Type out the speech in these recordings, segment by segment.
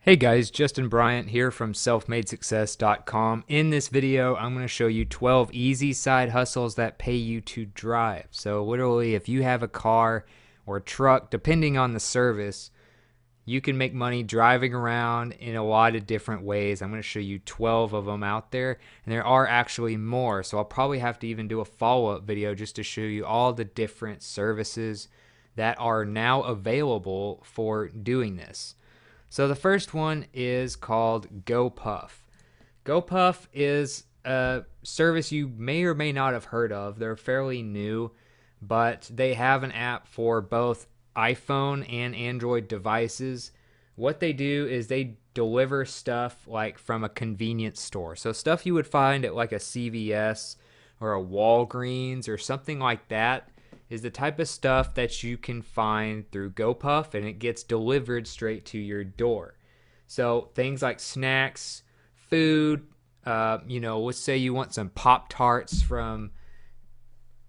Hey guys, Justin Bryant here from selfmadesuccess.com. In this video, I'm going to show you 12 easy side hustles that pay you to drive. So literally, if you have a car or a truck, depending on the service, you can make money driving around in a lot of different ways. I'm going to show you 12 of them out there, and there are actually more. So I'll probably have to even do a follow-up video just to show you all the different services that are now available for doing this. So the first one is called GoPuff. GoPuff is a service you may or may not have heard of. They're fairly new, but they have an app for both iPhone and Android devices. What they do is they deliver stuff like from a convenience store. So stuff you would find at like a CVS or a Walgreens or something like that is the type of stuff that you can find through GoPuff, and it gets delivered straight to your door. So things like snacks, food, let's say you want some Pop Tarts from,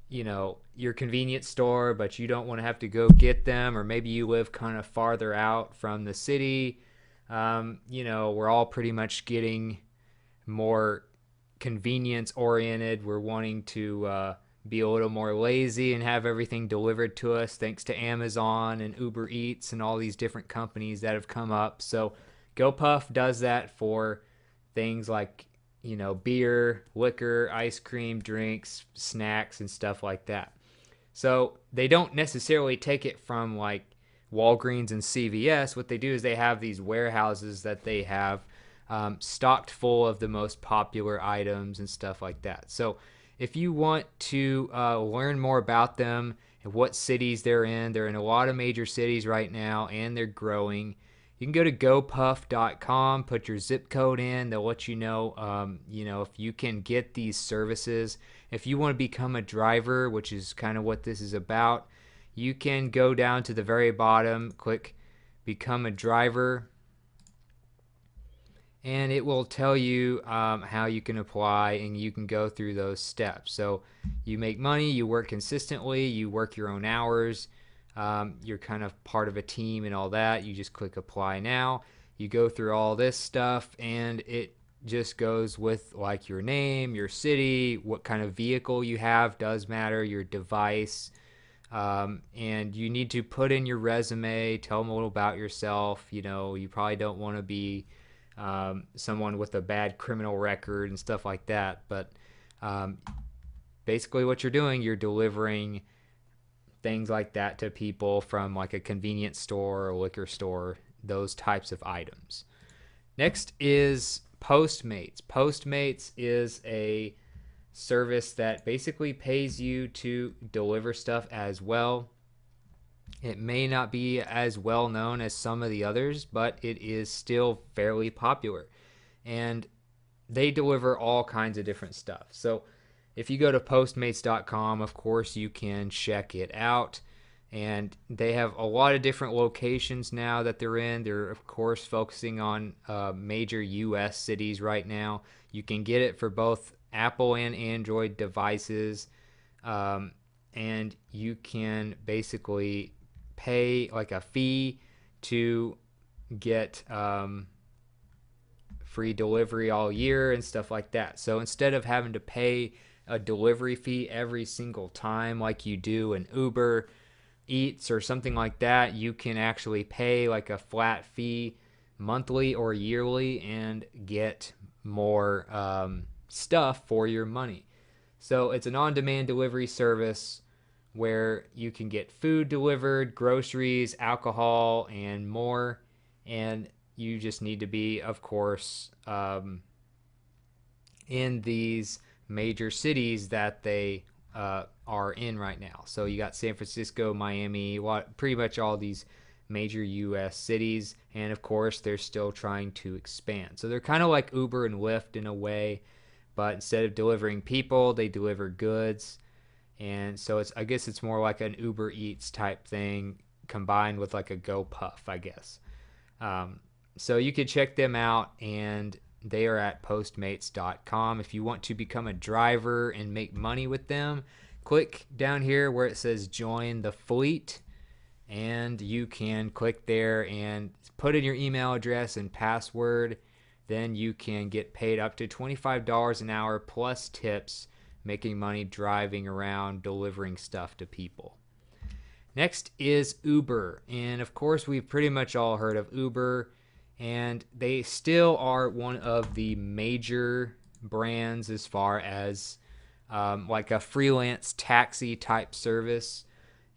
your convenience store, but you don't want to have to go get them, or maybe you live kind of farther out from the city. We're all pretty much getting more convenience oriented. We're wanting to be a little more lazy and have everything delivered to us thanks to Amazon and Uber Eats and all these different companies that have come up. So GoPuff does that for things like, beer, liquor, ice cream, drinks, snacks, and stuff like that. So they don't necessarily take it from like Walgreens and CVS. What they do is they have these warehouses that they have stocked full of the most popular items and stuff like that. So if you want to learn more about them and what cities they're in a lot of major cities right now, and they're growing. You can go to gopuff.com, put your zip code in. They'll let you know, if you can get these services. If you want to become a driver, which is kind of what this is about, you can go down to the very bottom, click Become a Driver, and it will tell you how you can apply, and you can go through those steps. So you make money, you work consistently, you work your own hours, you're kind of part of a team and all that. You just click apply now. You go through all this stuff, and it just goes with like your name, your city, what kind of vehicle you have does matter, your device, and you need to put in your resume, tell them a little about yourself. You probably don't want to be someone with a bad criminal record and stuff like that. But basically what you're doing, you're delivering things like that to people from like a convenience store or liquor store, those types of items. Next is Postmates. Postmates is a service that basically pays you to deliver stuff as well. It may not be as well known as some of the others, but it is still fairly popular. And they deliver all kinds of different stuff. So if you go to postmates.com, of course, you can check it out. And they have a lot of different locations now that they're in. They're, of course, focusing on major US cities right now. You can get it for both Apple and Android devices. And you can basically pay like a fee to get free delivery all year and stuff like that. So instead of having to pay a delivery fee every single time like you do in Uber Eats or something like that, you can actually pay like a flat fee monthly or yearly and get more stuff for your money. So it's an on-demand delivery service where you can get food delivered, groceries, alcohol, and more. And you just need to be, of course, in these major cities that they are in right now. So you got San Francisco, Miami, pretty much all these major US cities. And of course, they're still trying to expand. So they're kind of like Uber and Lyft in a way, but instead of delivering people, they deliver goods. And so I guess it's more like an Uber Eats type thing combined with like a GoPuff, I guess. So you can check them out, and they are at postmates.com. If you want to become a driver and make money with them, click down here where it says join the fleet, and you can click there and put in your email address and password. Then you can get paid up to $25 an hour plus tips, making money driving around delivering stuff to people. Next is Uber, and of course we've pretty much all heard of Uber, and they still are one of the major brands as far as like a freelance taxi type service,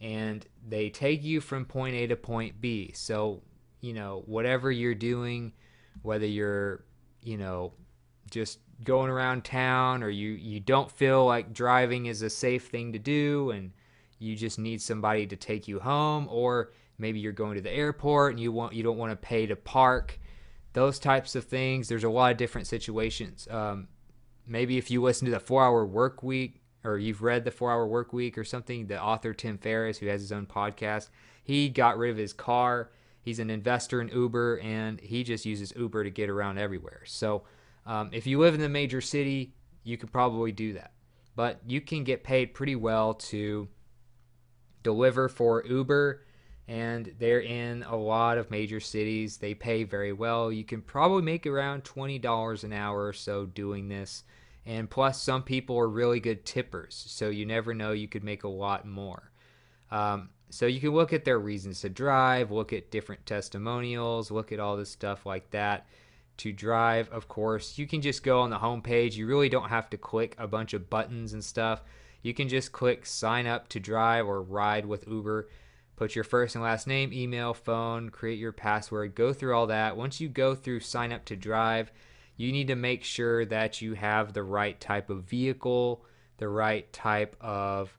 and they take you from point A to point B. So, whatever you're doing, whether you're, just going around town, or you don't feel like driving is a safe thing to do and you just need somebody to take you home, or maybe you're going to the airport and you don't want to pay to park, those types of things. There's a lot of different situations. Maybe if you listen to the 4-Hour Work Week, or you've read the 4-Hour Work Week or something, the author Tim Ferriss, who has his own podcast, he got rid of his car. He's an investor in Uber, and he just uses Uber to get around everywhere. So if you live in the major city, you could probably do that. But you can get paid pretty well to deliver for Uber, and they're in a lot of major cities. They pay very well. You can probably make around $20 an hour or so doing this. And plus, some people are really good tippers, so you never know, you could make a lot more. So you can look at their reasons to drive, look at different testimonials, look at all this stuff like that. To drive, of course, you can just go on the homepage. You really don't have to click a bunch of buttons and stuff. You can just click sign up to drive or ride with Uber. Put your first and last name, email, phone, create your password, go through all that. Once you go through sign up to drive, you need to make sure that you have the right type of vehicle, the right type of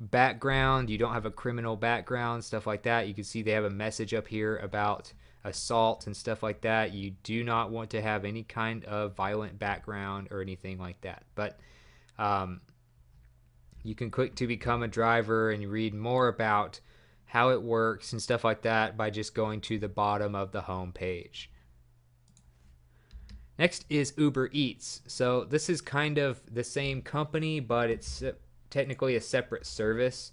background. You don't have a criminal background, stuff like that. You can see they have a message up here about assault and stuff like that. You do not want to have any kind of violent background or anything like that. But you can click to become a driver and you read more about how it works and stuff like that by just going to the bottom of the home page. Next is Uber Eats. So this is kind of the same company, but it's technically a separate service.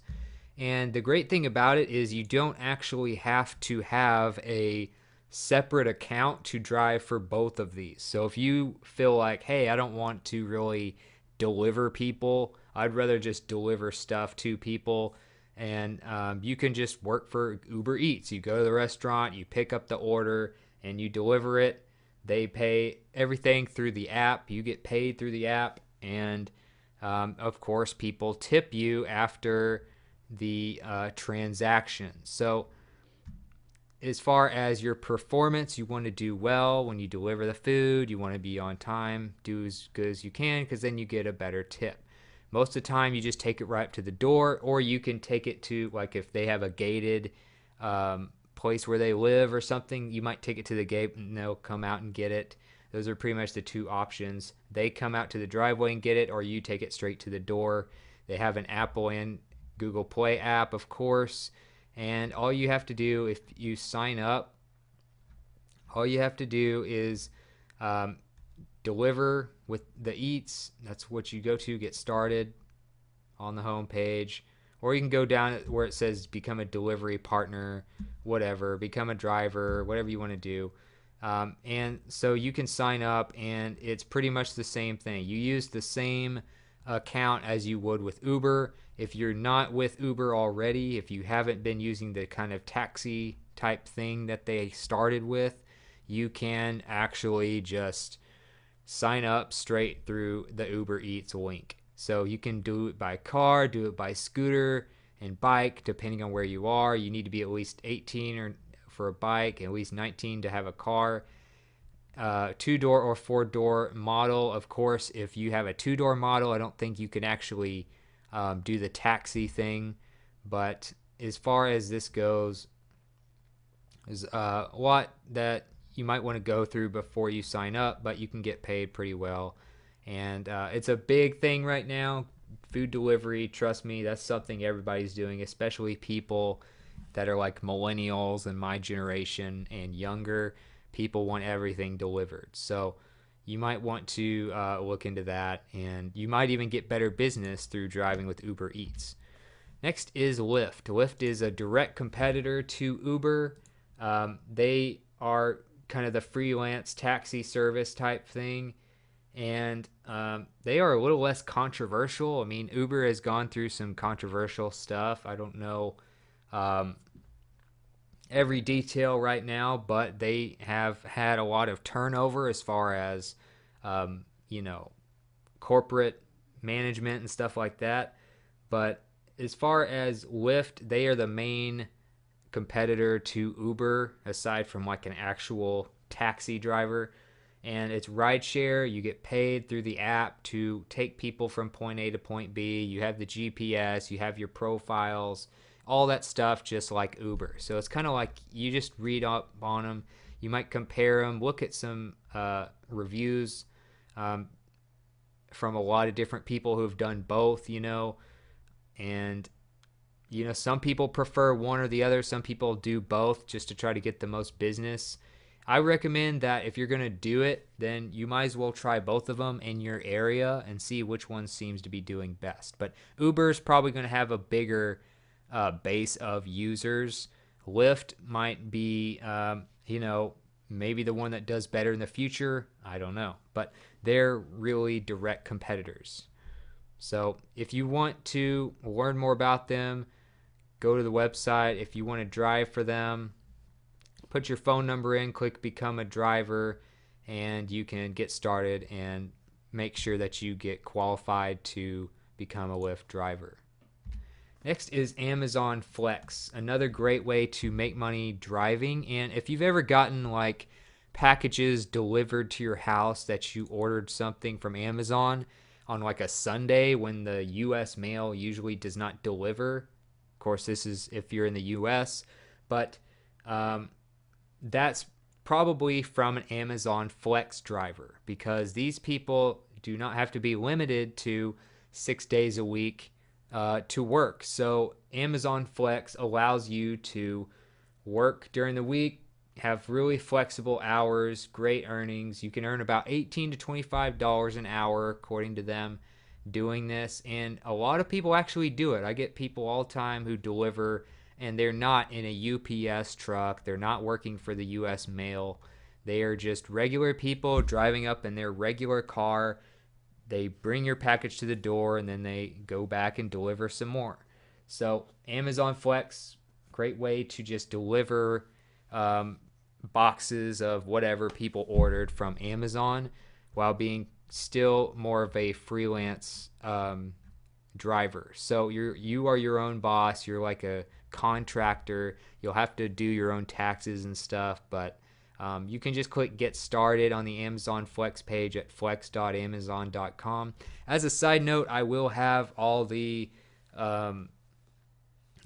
And the great thing about it is you don't actually have to have a separate account to drive for both of these. So if you feel like, hey, I don't want to really deliver people, I'd rather just deliver stuff to people, and you can just work for Uber Eats. You go to the restaurant, you pick up the order, and you deliver it. They pay everything through the app. You get paid through the app, and of course, people tip you after the transaction. So as far as your performance, you want to do well when you deliver the food. You want to be on time, do as good as you can, because then you get a better tip. Most of the time, you just take it right up to the door, or you can take it to, like, if they have a gated place where they live or something, you might take it to the gate and they'll come out and get it. Those are pretty much the two options. They come out to the driveway and get it, or you take it straight to the door. They have an Apple and Google Play app, of course, and all you have to do if you sign up, all you have to do is deliver with the Eats. That's what you go to get started on the home page. Or you can go down where it says become a delivery partner, whatever, become a driver, whatever you want to do. And so you can sign up, and it's pretty much the same thing. You use the same account as you would with Uber. If you're not with Uber already, if you haven't been using the kind of taxi type thing that they started with, you can actually just sign up straight through the Uber Eats link. So you can do it by car, do it by scooter and bike, depending on where you are. You need to be at least 18 or for a bike, at least 19 to have a car. 2-door or 4-door model. Of course, if you have a 2-door model, I don't think you can actually do the taxi thing. But as far as this goes, there's a lot that you might want to go through before you sign up, but you can get paid pretty well. And it's a big thing right now, food delivery. Trust me, that's something everybody's doing, especially people that are like millennials and my generation and younger. People want everything delivered. So you might want to look into that, and you might even get better business through driving with Uber Eats. Next is Lyft. Lyft is a direct competitor to Uber. They are kind of the freelance taxi service type thing, and they are a little less controversial. I mean, Uber has gone through some controversial stuff. I don't know every detail right now, but they have had a lot of turnover as far as, you know, corporate management and stuff like that. But as far as Lyft, they are the main competitor to Uber aside from like an actual taxi driver. And it's rideshare. You get paid through the app to take people from point A to point B. You have the GPS, you have your profiles, all that stuff just like Uber. So it's kind of like you just read up on them. You might compare them, look at some reviews from a lot of different people who've done both, you know, and you know, some people prefer one or the other. Some people do both just to try to get the most business. I recommend that if you're going to do it, then you might as well try both of them in your area and see which one seems to be doing best. But Uber's probably going to have a bigger base of users. Lyft might be, you know, maybe the one that does better in the future. I don't know. But they're really direct competitors. So if you want to learn more about them, go to the website. If you want to drive for them, put your phone number in, click become a driver, and you can get started and make sure that you get qualified to become a Lyft driver. Next is Amazon Flex, another great way to make money driving. And if you've ever gotten like packages delivered to your house that you ordered something from Amazon on like a Sunday when the US mail usually does not deliver. Of course, this is if you're in the US, but that's probably from an Amazon Flex driver because these people do not have to be limited to 6 days a week to work. So Amazon Flex allows you to work during the week, have really flexible hours, great earnings. You can earn about $18 to $25 an hour according to them doing this, and a lot of people actually do it. I get people all the time who deliver and they're not in a UPS truck. They're not working for the US mail. They are just regular people driving up in their regular car. They bring your package to the door and then they go back and deliver some more. So Amazon Flex, great way to just deliver boxes of whatever people ordered from Amazon while being still more of a freelance driver. So you are your own boss. You're like a contractor. You'll have to do your own taxes and stuff, but you can just click get started on the Amazon Flex page at flex.amazon.com. As a side note, I will have all the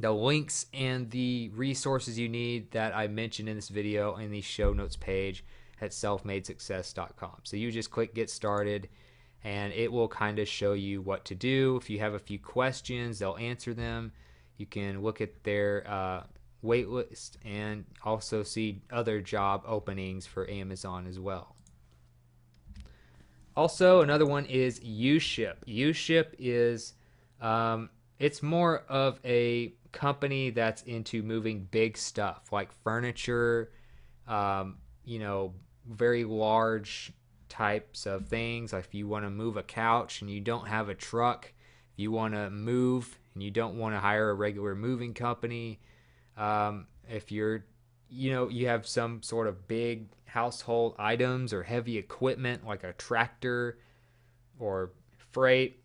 links and the resources you need that I mentioned in this video in the show notes page at selfmadesuccess.com. So you just click get started and it will kind of show you what to do. If you have a few questions, they'll answer them. You can look at their wait list and also see other job openings for Amazon as well. Also, another one is Uship. Uship is it's more of a company that's into moving big stuff like furniture, you know, very large types of things. Like if you want to move a couch and you don't have a truck, if you want to move and you don't want to hire a regular moving company, if you're, you know, you have some sort of big household items or heavy equipment like a tractor or freight,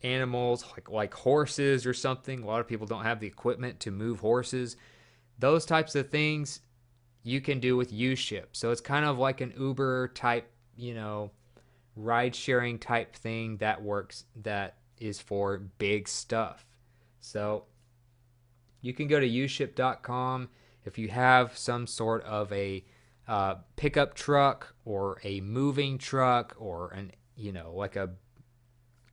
animals like horses or something. A lot of people don't have the equipment to move horses. Those types of things you can do with Uship. So it's kind of like an Uber type, you know, ride sharing type thing that works, that is for big stuff. So you can go to uship.com if you have some sort of a pickup truck or a moving truck or an, you know, like a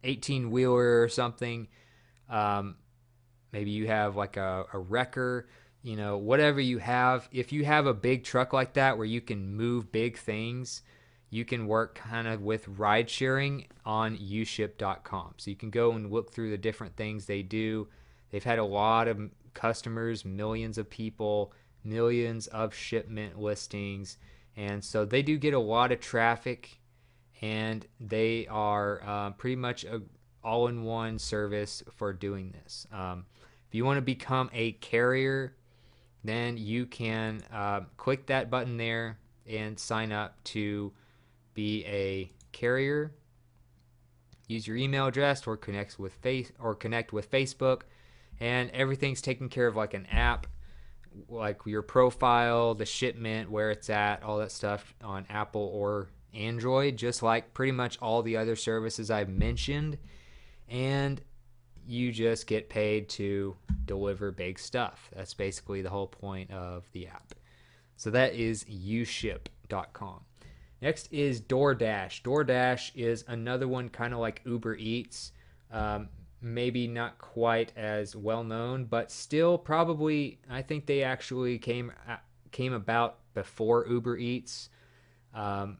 18-wheeler or something. Maybe you have like a wrecker, you know, whatever you have. If you have a big truck like that where you can move big things, you can work kind of with ride sharing on uship.com. So you can go and look through the different things they do. They've had a lot of customers, millions of people, millions of shipment listings, and so they do get a lot of traffic, and they are pretty much a all-in-one service for doing this. If you want to become a carrier, then you can click that button there and sign up to be a carrier. Use your email address or connect with Facebook, and everything's taken care of like an app, like your profile, the shipment, where it's at, all that stuff on Apple or Android, just like pretty much all the other services I've mentioned. And you just get paid to deliver big stuff. That's basically the whole point of the app. So that is uship.com. Next is DoorDash. DoorDash is another one kind of like Uber Eats. Maybe not quite as well known, but still probably, I think they actually came about before Uber Eats. But,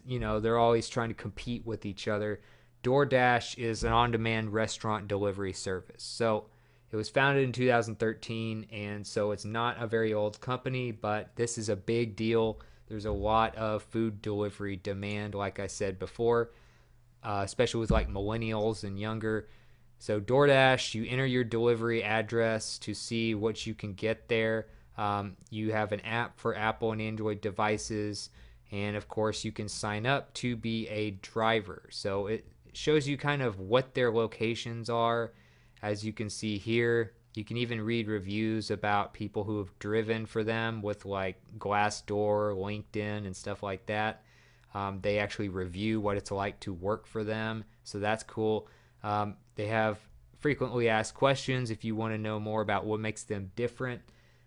you know, they're always trying to compete with each other. DoorDash is an on-demand restaurant delivery service. So it was founded in 2013, and so it's not a very old company, but this is a big deal. There's a lot of food delivery demand, like I said before, especially with like millennials and younger. So DoorDash, you enter your delivery address to see what you can get there. You have an app for Apple and Android devices, and of course you can sign up to be a driver. So it shows you kind of what their locations are. As you can see here, you can even read reviews about people who have driven for them with like Glassdoor, LinkedIn, and stuff like that. They actually review what it's like to work for them, so that's cool. They have frequently asked questions if you want to know more about what makes them different.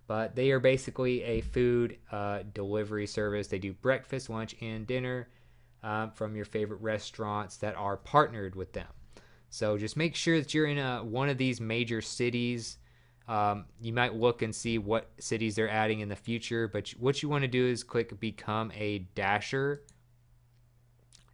But they are basically a food delivery service. They do breakfast, lunch, and dinner from your favorite restaurants that are partnered with them. So just make sure that you're in one of these major cities. You might look and see what cities they're adding in the future, but what you want to do is click Become a Dasher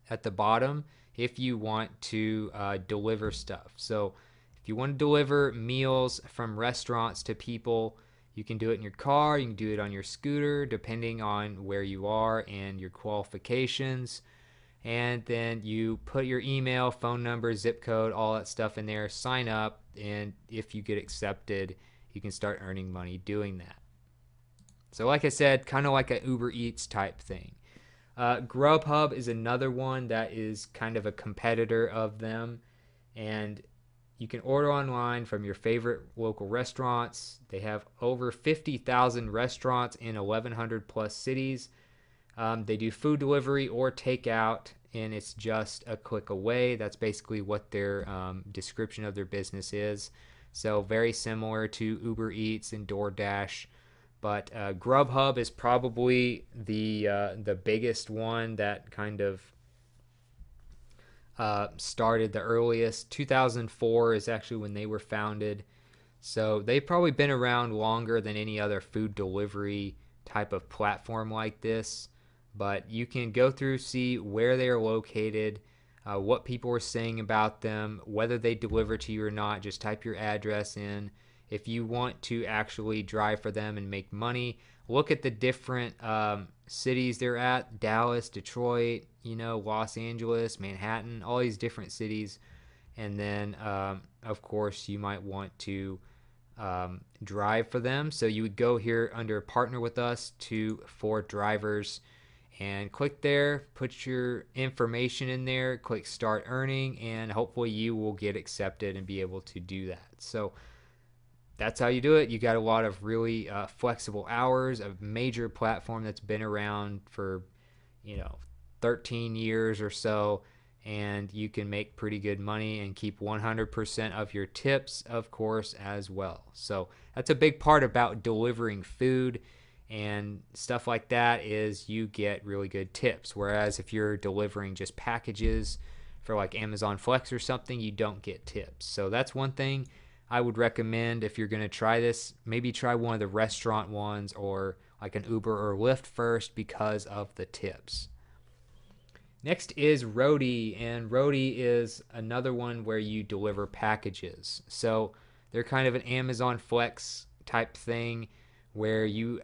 at the bottom if you want to deliver stuff. So if you want to deliver meals from restaurants to people, you can do it in your car, you can do it on your scooter, depending on where you are and your qualifications. And then you put your email, phone number, zip code, all that stuff in there, sign up, and if you get accepted, you can start earning money doing that. So like I said, kind of like a Uber Eats type thing. Grubhub is another one that is kind of a competitor of them, and you can order online from your favorite local restaurants. They have over 50,000 restaurants in 1,100 plus cities. They do food delivery or takeout, and it's just a click away. That's basically what their description of their business is. So very similar to Uber Eats and DoorDash. But Grubhub is probably the biggest one that kind of started the earliest. 2004 is actually when they were founded. So they've probably been around longer than any other food delivery type of platform like this. But you can go through, see where they are located, what people are saying about them, whether they deliver to you or not. Just type your address in. If you want to actually drive for them and make money, look at the different cities they're at: Dallas, Detroit, Los Angeles, Manhattan, all these different cities. And then, of course, you might want to drive for them. So you would go here under Partner with Us for drivers, and click there, put your information in there, click Start Earning, and hopefully you will get accepted and be able to do that. So that's how you do it. You got a lot of really flexible hours, a major platform that's been around for 13 years or so, and you can make pretty good money and keep 100% of your tips, of course, as well. So that's a big part about delivering food and stuff like that, is you get really good tips. Whereas if you're delivering just packages for like Amazon Flex or something, you don't get tips. So that's one thing I would recommend if you're going to try this. Maybe try one of the restaurant ones or like an Uber or Lyft first because of the tips. Next is Roadie, and Roadie is another one where you deliver packages. So they're kind of an Amazon Flex type thing where you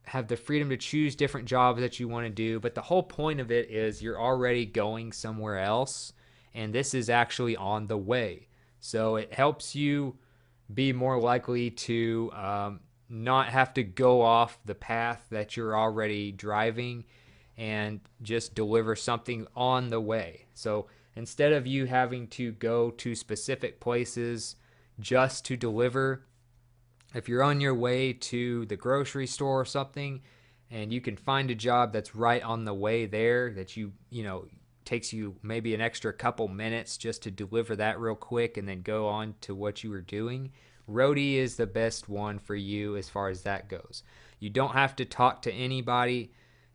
have the freedom to choose different jobs that you want to do, but the whole point of it is you're already going somewhere else, and this is actually on the way. So it helps you be more likely to not have to go off the path that you're already driving and just deliver something on the way. So instead of you having to go to specific places just to deliver, if you're on your way to the grocery store or something and you can find a job that's right on the way there that takes you maybe an extra couple minutes just to deliver that real quick and then go on to what you were doing, Roadie is the best one for you as far as that goes. You don't have to talk to anybody.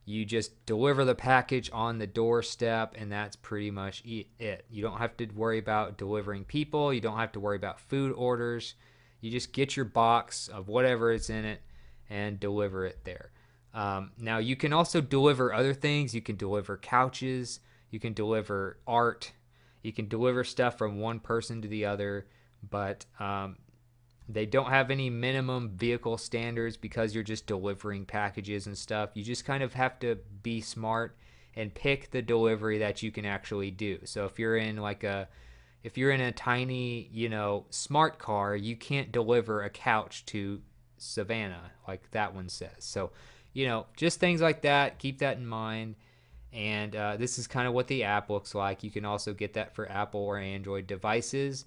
You just deliver the package on the doorstep, and that's pretty much it. You don't have to worry about delivering people. You don't have to worry about food orders. You just get your box of whatever is in it and deliver it there. Now, you can also deliver other things. You can deliver couches. You can deliver art. You can deliver stuff from one person to the other, but they don't have any minimum vehicle standards because you're just delivering packages and stuff. You just kind of have to be smart and pick the delivery that you can actually do. So if you're in a tiny, smart car, you can't deliver a couch to Savannah like that one says. So, just things like that. Keep that in mind. And this is kind of what the app looks like. You can also get that for Apple or Android devices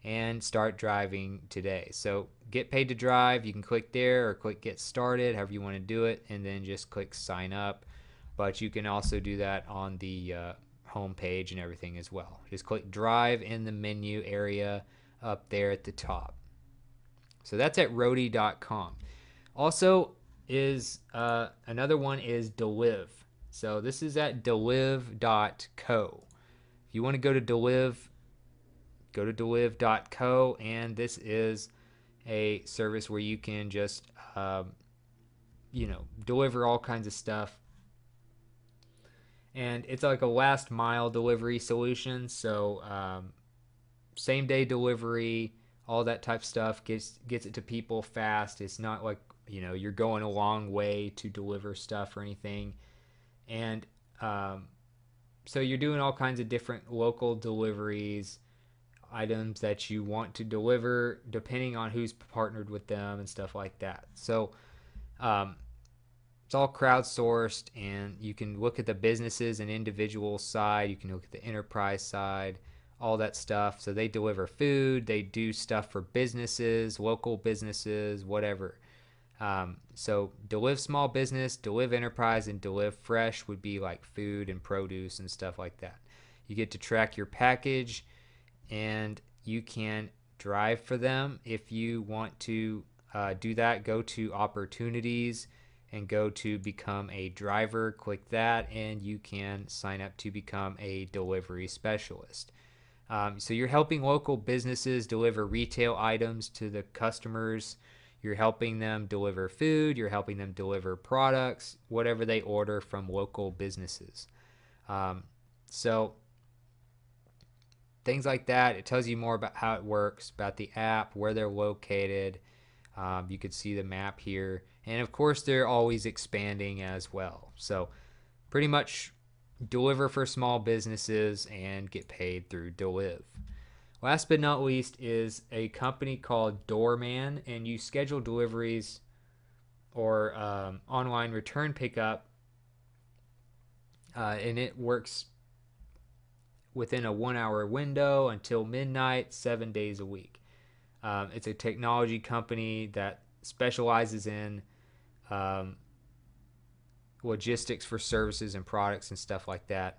and start driving today. So get paid to drive. You can click there or click get started, however you want to do it, and then just click sign up. But you can also do that on the home page and everything as well. Just click drive in the menu area up there at the top. So that's at roadie.com. Also is another one is Deliv. So this is at deliv.co. If you want to go to Deliv, go to deliv.co, and this is a service where you can just deliver all kinds of stuff. And it's like a last mile delivery solution. So same day delivery, all that type of stuff gets it to people fast. It's not like you're going a long way to deliver stuff or anything. And so you're doing all kinds of different local deliveries, items that you want to deliver depending on who's partnered with them and stuff like that. So it's all crowdsourced, and you can look at the businesses and individual side. You can look at the enterprise side, all that stuff. So they deliver food, they do stuff for businesses, local businesses, whatever. So Deliv Small Business, Deliv Enterprise, and Deliv Fresh would be like food and produce and stuff like that. You get to track your package, and you can drive for them. If you want to do that, go to opportunities and go to become a driver. Click that, and you can sign up to become a delivery specialist. So you're helping local businesses deliver retail items to the customers. You're helping them deliver food. You're helping them deliver products, whatever they order from local businesses. So things like that. It tells you more about how it works, about the app, where they're located. You could see the map here. And of course, they're always expanding as well. So pretty much deliver for small businesses and get paid through Deliv. Last but not least is a company called Doorman, and you schedule deliveries or online return pickup, and it works within a 1 hour window until midnight, 7 days a week. It's a technology company that specializes in logistics for services and products and stuff like that.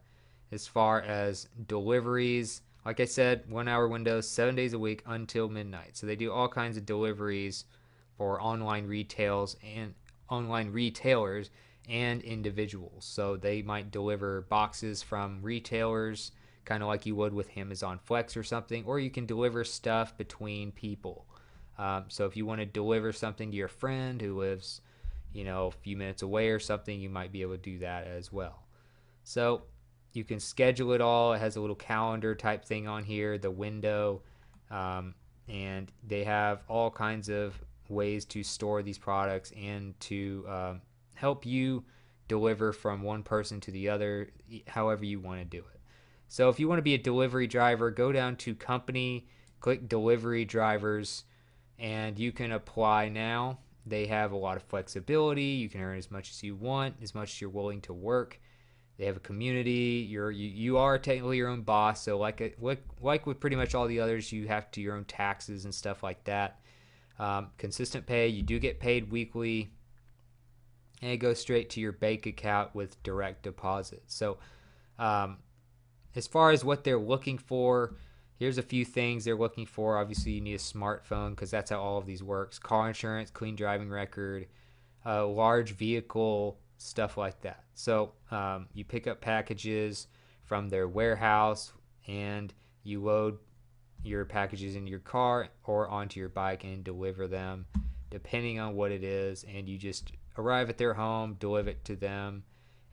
As far as deliveries, like I said, 1 hour windows, 7 days a week until midnight. So they do all kinds of deliveries for online retailers and individuals. So they might deliver boxes from retailers, kind of like you would with Amazon Flex or something, or you can deliver stuff between people. So if you want to deliver something to your friend who lives, a few minutes away or something, you might be able to do that as well. So You can schedule it all. It has a little calendar type thing on here, the window, and they have all kinds of ways to store these products and to help you deliver from one person to the other, however you want to do it. So if you want to be a delivery driver, go down to company, click delivery drivers, and you can apply now. They have a lot of flexibility. You can earn as much as you want, as much as you're willing to work. They have a community. You are technically your own boss. So like with pretty much all the others, you have to do your own taxes and stuff like that. Consistent pay. You do get paid weekly, and it goes straight to your bank account with direct deposit. So as far as what they're looking for, here's a few things they're looking for. Obviously, you need a smartphone because that's how all of these works. Car insurance, clean driving record, large vehicle, stuff like that. So you pick up packages from their warehouse and you load your packages into your car or onto your bike and deliver them depending on what it is, and you just arrive at their home, deliver it to them,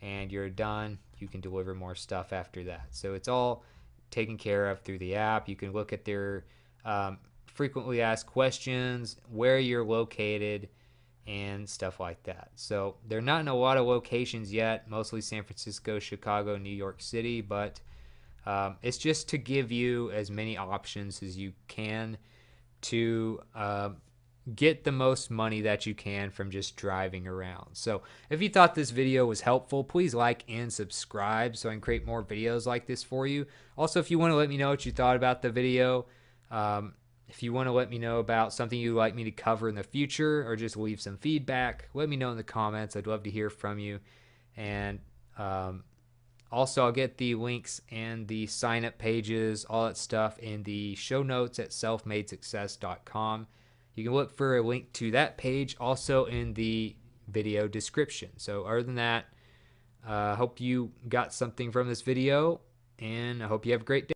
and you're done. You can deliver more stuff after that. So it's all taken care of through the app. You can look at their frequently asked questions, where you're located, and stuff like that. So they're not in a lot of locations yet, mostly San Francisco, Chicago, New York City, but it's just to give you as many options as you can to get the most money that you can from just driving around. So if you thought this video was helpful, please like and subscribe so I can create more videos like this for you. Also, if you want to let me know what you thought about the video, if you want to let me know about something you'd like me to cover in the future or just leave some feedback, let me know in the comments. I'd love to hear from you. And also, I'll get the links and the sign-up pages, all that stuff in the show notes at selfmadesuccess.com. You can look for a link to that page also in the video description. So other than that, I hope you got something from this video, and I hope you have a great day.